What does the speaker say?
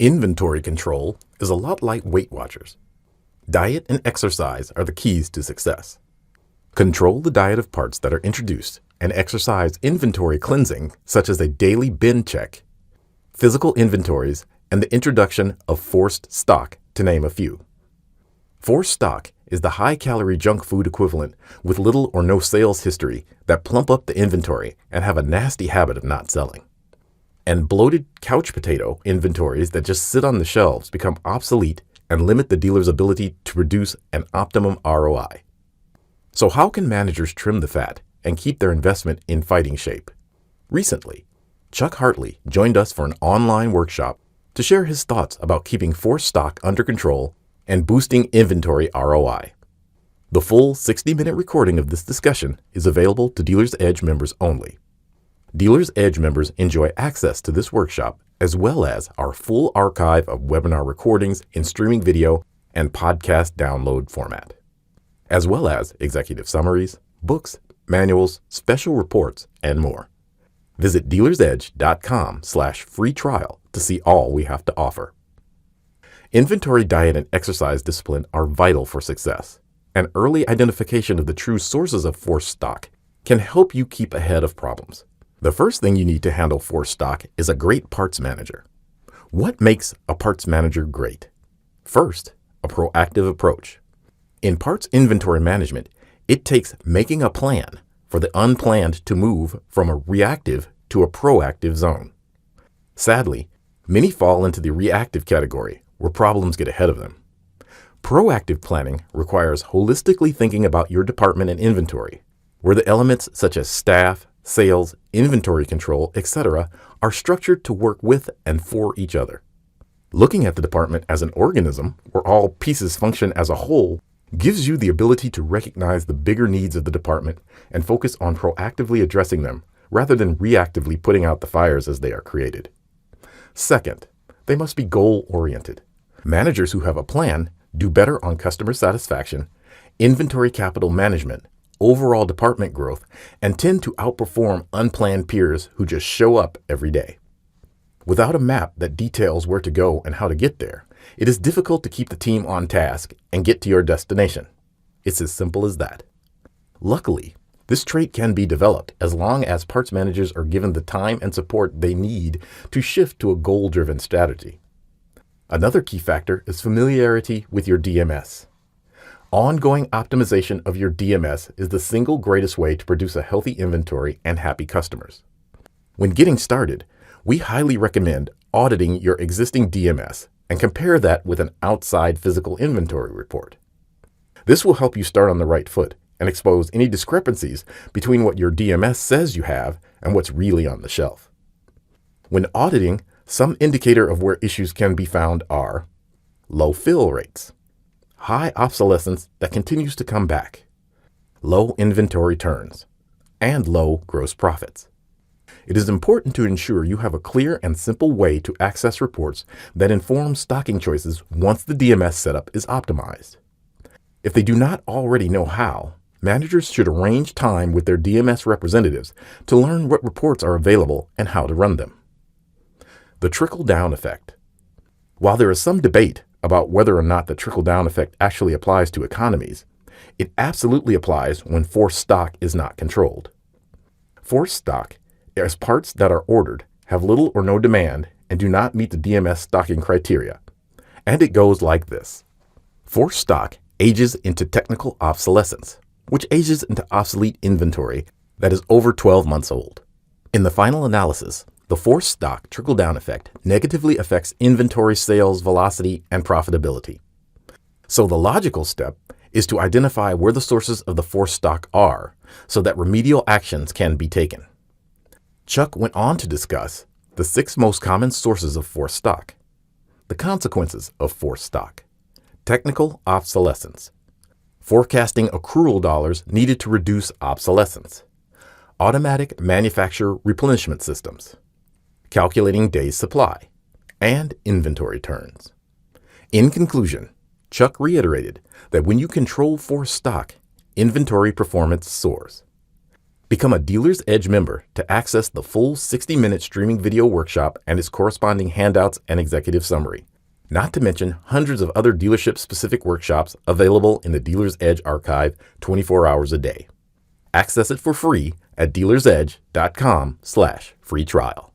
Inventory control is a lot like Weight Watchers. Diet and exercise are the keys to success. Control the diet of parts that are introduced and exercise inventory cleansing, such as a daily bin check, physical inventories, and the introduction of forced stock, to name a few. Forced stock is the high-calorie junk food equivalent with little or no sales history that plump up the inventory and have a nasty habit of not selling. And bloated couch potato inventories that just sit on the shelves become obsolete and limit the dealer's ability to produce an optimum ROI. So how can managers trim the fat and keep their investment in fighting shape? Recently, Chuck Hartley joined us for an online workshop to share his thoughts about keeping forced stock under control and boosting inventory ROI. The full 60-minute recording of this discussion is available to Dealer's Edge members only. Dealer's Edge members enjoy access to this workshop as well as our full archive of webinar recordings in streaming video and podcast download format, as well as executive summaries, books, manuals, special reports, and more. Visit dealersedge.com/free trial to see all we have to offer. Inventory diet and exercise discipline are vital for success, and early identification of the true sources of forced stock can help you keep ahead of problems. The first thing you need to handle forced stock is a great parts manager. What makes a parts manager great? First, a proactive approach. In parts inventory management, it takes making a plan for the unplanned to move from a reactive to a proactive zone. Sadly, many fall into the reactive category where problems get ahead of them. Proactive planning requires holistically thinking about your department and inventory, where the elements such as staff, sales, inventory control, etc. are structured to work with and for each other. Looking at the department as an organism, where all pieces function as a whole, gives you the ability to recognize the bigger needs of the department and focus on proactively addressing them, rather than reactively putting out the fires as they are created. Second, they must be goal-oriented. Managers who have a plan do better on customer satisfaction, inventory capital management, overall department growth, and tend to outperform unplanned peers who just show up every day. Without a map that details where to go and how to get there, it is difficult to keep the team on task and get to your destination. It's as simple as that. Luckily, this trait can be developed as long as parts managers are given the time and support they need to shift to a goal-driven strategy. Another key factor is familiarity with your DMS. Ongoing optimization of your DMS is the single greatest way to produce a healthy inventory and happy customers. When getting started, we highly recommend auditing your existing DMS and compare that with an outside physical inventory report. This will help you start on the right foot and expose any discrepancies between what your DMS says you have and what's really on the shelf. When auditing, some indicator of where issues can be found are low fill rates, high obsolescence that continues to come back, low inventory turns, and low gross profits. It is important to ensure you have a clear and simple way to access reports that inform stocking choices once the DMS setup is optimized. If they do not already know how, managers should arrange time with their DMS representatives to learn what reports are available and how to run them. The trickle-down effect. While there is some debate about whether or not the trickle-down effect actually applies to economies, it absolutely applies when forced stock is not controlled. Forced stock, as parts that are ordered, have little or no demand and do not meet the DMS stocking criteria. And it goes like this. Forced stock ages into technical obsolescence, which ages into obsolete inventory that is over 12 months old. In the final analysis, the forced stock trickle-down effect negatively affects inventory sales velocity and profitability. So the logical step is to identify where the sources of the forced stock are so that remedial actions can be taken. Chuck went on to discuss the 6 most common sources of forced stock, the consequences of forced stock, technical obsolescence, forecasting accrual dollars needed to reduce obsolescence, automatic manufacturer replenishment systems, calculating days supply, and inventory turns. In conclusion, Chuck reiterated that when you control forced stock, inventory performance soars. Become a Dealer's Edge member to access the full 60-minute streaming video workshop and its corresponding handouts and executive summary. Not to mention hundreds of other dealership-specific workshops available in the Dealer's Edge archive 24 hours a day. Access it for free at dealersedge.com/free trial.